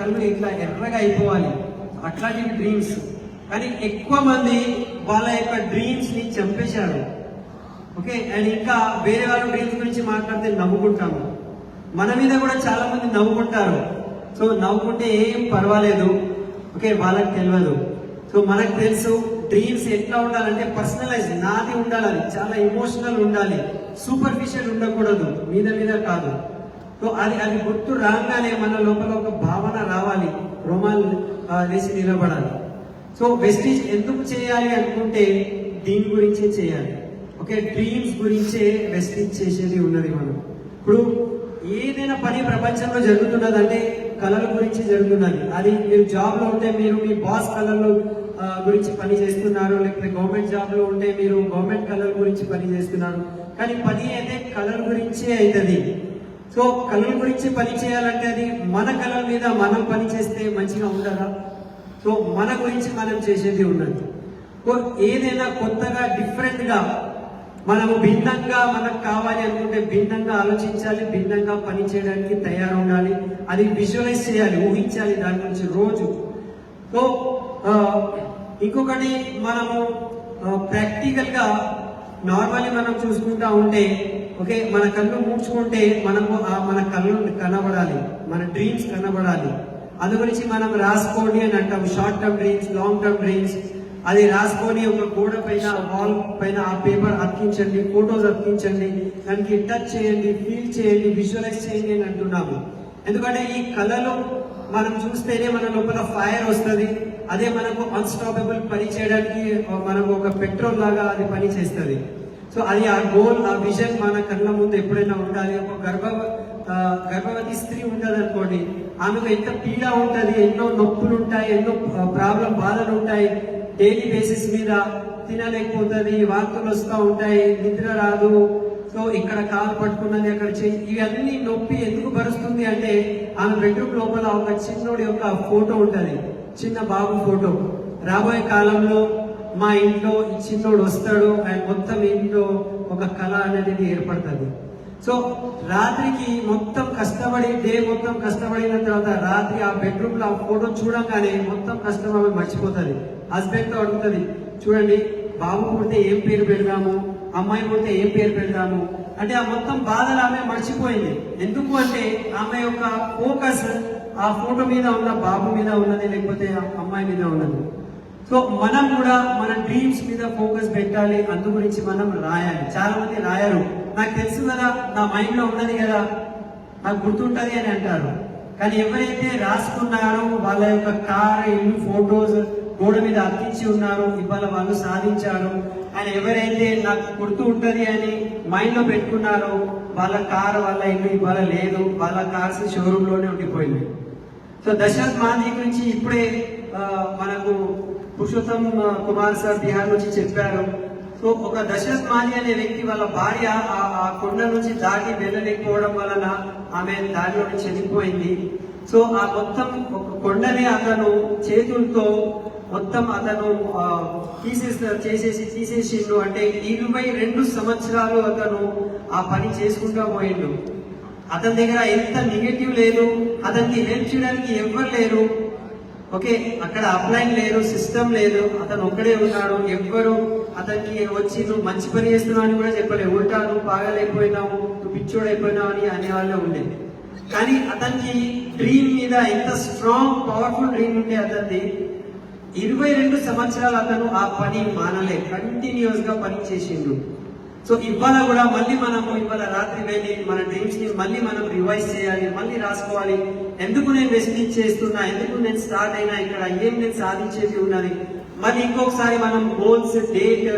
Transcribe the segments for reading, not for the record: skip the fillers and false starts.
కళ్ళు ఇట్లా ఎర్రగా అయిపోవాలి, అట్లాంటి డ్రీమ్స్. కానీ ఎక్కువ మంది వాళ్ళ యొక్క డ్రీమ్స్ ని చంపేశారు. ఓకే, అండ్ ఇంకా వేరే వాళ్ళ డ్రీమ్స్ గురించి మాట్లాడితే నవ్వుకుంటాము. మన మీద కూడా చాలా మంది నవ్వుకుంటారు. సో నవ్వుకుంటే ఏం పర్వాలేదు, ఓకే, వాళ్ళకి తెలియదు. సో మనకు తెలుసు డ్రీమ్స్ ఎట్లా ఉండాలంటే పర్సనలైజ్, నాది ఉండాలి, అది చాలా ఎమోషనల్ ఉండాలి, సూపర్ఫిషియల్ ఉండకూడదు, మీద మీద కాదు. సో అది గుర్తు రాగానే మన లోపల ఒక భావన రావాలి, రోమాలు వేసి నిలబడాలి. సో వెస్టీజ్ ఎందుకు చేయాలి అనుకుంటే దీని గురించే చేయాలి. ఓకే, డ్రీమ్స్ గురించే వెస్టీజ్ చేసేది ఉన్నది. మనం ఇప్పుడు ఏదైనా పని ప్రపంచంలో జరుగుతున్నదంటే కళల గురించి జరుగుతున్నది. అది మీరు జాబ్ లో ఉంటే మీరు మీ బాస్ కళలు గురించి పని చేస్తున్నారు, లేకపోతే గవర్నమెంట్ జాబ్ లో ఉంటే మీరు గవర్నమెంట్ కళల గురించి పని చేస్తున్నారు. కానీ పని అయితే కళల గురించే అవుతుంది. సో కళల గురించి పని చేయాలంటే అది మన కళల మీద మనం పని చేస్తే మంచిగా ఉండదా? సో మన గురించి మనం చేసేది ఉన్నది. ఏదైనా కొత్తగా డిఫరెంట్ గా మనము భిన్నంగా మనకు కావాలి అనుకుంటే భిన్నంగా ఆలోచించాలి, భిన్నంగా పని చేయడానికి తయారు ఉండాలి, అది విజువలైజ్ చేయాలి, ఊహించాలి దాని గురించి రోజు. సో ఇంకొకటి మనము ప్రాక్టికల్ గా నార్మల్లీ మనం చూసుకుంటా ఉంటే, ఓకే, మన కళ్ళు మూడ్చుకుంటే మనము మన కళ్ళు కనబడాలి, మన డ్రీమ్స్ కనబడాలి. అందు గురించి మనం రాసుకోండి అని అంటాం, short term dreams, long term dreams. అది రాసుకొని ఒక గోడ పైన, వాల్ పైన ఆ పేపర్ అతికించండి, ఫోటోస్ అతికించండి, దానికి టచ్ చేయండి, ఫీల్ చేయండి, విజువలైజ్ చేయండి అని అంటున్నాము. ఎందుకంటే ఈ కళలు మనం చూస్తేనే మన లోపల ఫైర్ వస్తుంది. అదే మనకు అన్స్టాపబుల్ పని చేయడానికి మనకు ఒక పెట్రోల్ లాగా అది పని చేస్తుంది. సో అది ఆ గోల్, ఆ విజన్ మన కళ్ళ ముందు ఎప్పుడైనా ఉండాలి. ఒక గర్భవతి స్త్రీ ఉంటుంది అనుకోండి, ఆమెకు ఎంత పీడ ఉంటుంది, ఎన్నో నొప్పులు ఉంటాయి, ఎన్నో బాధలు ఉంటాయి. డైలీ బేసిస్ మీద తినలేకపోతుంది, వాంతులు వస్తూ ఉంటాయి, నిద్ర రాదు. సో ఇక్కడ కాలు పట్టుకున్నది, అక్కడ ఇవన్నీ నొప్పి ఎందుకు భరుస్తుంది అంటే ఆమె బెడ్రూమ్ లోపల ఒక చిన్నోడి యొక్క ఫోటో ఉంటుంది, చిన్న బాబు ఫోటో. రాబోయే కాలంలో మా ఇంట్లో ఈ చిన్నోడు వస్తాడు అండ్ మొత్తం ఇంట్లో ఒక కళ అనేది ఏర్పడుతుంది. సో రాత్రికి మొత్తం కష్టపడి, డే మొత్తం కష్టపడిన తర్వాత రాత్రి ఆ బెడ్రూమ్ లో ఆ ఫోటో చూడగానే మొత్తం కష్టం ఆమె మర్చిపోతుంది. హస్బెండ్ తో అడుగుతుంది, చూడండి బాబు పుడితే ఏం పేరు పెడదాము, అమ్మాయి పుడితే ఏం పేరు పెడదాము అంటే ఆ మొత్తం బాధలు ఆమె మర్చిపోయింది. ఎందుకు అంటే ఆమె యొక్క ఫోకస్ ఆ ఫోటో మీద ఉన్న బాబు మీద ఉన్నది, లేకపోతే అమ్మాయి మీద ఉన్నది. సో మనం కూడా మన డ్రీమ్స్ మీద ఫోకస్ పెట్టాలి, అందు గురించి మనం రాయాలి. చాలా మంది రాయరు, నాకు తెలుసు కదా, నా మైండ్ లో ఉన్నది కదా, నాకు గుర్తుంటది అని అంటారు. కానీ ఎవరైతే రాసుకున్నారో వాళ్ళ యొక్క కార్, ఇల్లు ఫోటోస్ గోడ మీద అతికించి ఉన్నారు, ఇవాళ వాళ్ళు సాధించారు. ఆయన ఎవరైతే నాకు గుర్తు ఉంటది అని మైండ్ లో పెట్టుకున్నారో వాళ్ళ కార్, వాళ్ళ ఇల్లు ఇవాళ లేదు, వాళ్ళ కార్స్ షోరూమ్ లోనే ఉండిపోయింది. సో దశరథ్ మాంజీ గురించి ఇప్పుడే మనకు పురుషోత్తం కుమార్ సార్ బిహార్ నుంచి చెప్పారు. సో ఒక దశరథ్ మాంజీ అనే వ్యక్తి వాళ్ళ భార్య ఆ కొండ నుంచి దాటి వెళ్ళలేకపోవడం వలన ఆమె దారిలో చనిపోయింది. సో ఆ మొత్తం ఒక కొండని అతను చేతులతో మొత్తం అతను తీసేసిండు. అంటే 22 సంవత్సరాలు అతను ఆ పని చేసుకుంటూ పోయిండు. అతని దగ్గర ఎంత నెగటివ్ లేదు, అతనికి హెల్ప్ చేయడానికి ఎవ్వరు లేరు. ఓకే, అక్కడ అప్లైన్ లేరు, సిస్టమ్ లేదు, అతను ఒక్కడే ఉన్నాడు. ఎవ్వరు అతనికి వచ్చి నువ్వు మంచి పని చేస్తున్నావు అని కూడా చెప్పలేదు. ఉల్టా నువ్వు బాగాలేకపోయినావు, నువ్వు పిచ్చోడైపోయినావు అని అనేవాళ్ళే ఉండేది. కానీ అతనికి డ్రీమ్ మీద ఎంత స్ట్రాంగ్ పవర్ఫుల్ డ్రీమ్ ఉండే అతన్ని 22 సంవత్సరాలు అతను ఆ పని మానలే, కంటిన్యూస్ గా పని చేసిండు. సో ఇవాళ కూడా మళ్ళీ మనము ఇవాళ రాత్రి వెళ్ళి మన డ్రీమ్స్ ని మళ్ళీ మనం రివైజ్ చేయాలి, మళ్ళీ రాసుకోవాలి. ఎందుకు నేను వెస్టిజ్ చేస్తున్నా, ఎందుకు నేను స్టార్ట్ అయినా, ఇక్కడ ఏం నేను సాధించేది ఉన్నది. మళ్ళీ ఇంకొకసారి మనం గోల్స్, డేట్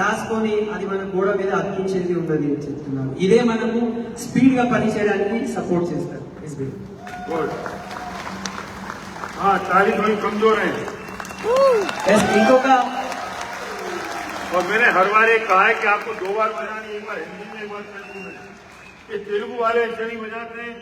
రాసుకొని అది మన గోడ మీద అతికించేది ఉన్నది అని చెప్తున్నాను. ఇదే మనము స్పీడ్ గా పని చేయడానికి సపోర్ట్ చేస్తారు. ఇంకొక और मैंने हर बार एक कहा है कि आपको 2 बार बजानी, एक बार हिंदी में, एक बार तेलुगु में। ये तेलुगु वाले ऐसे नहीं बजाते हैं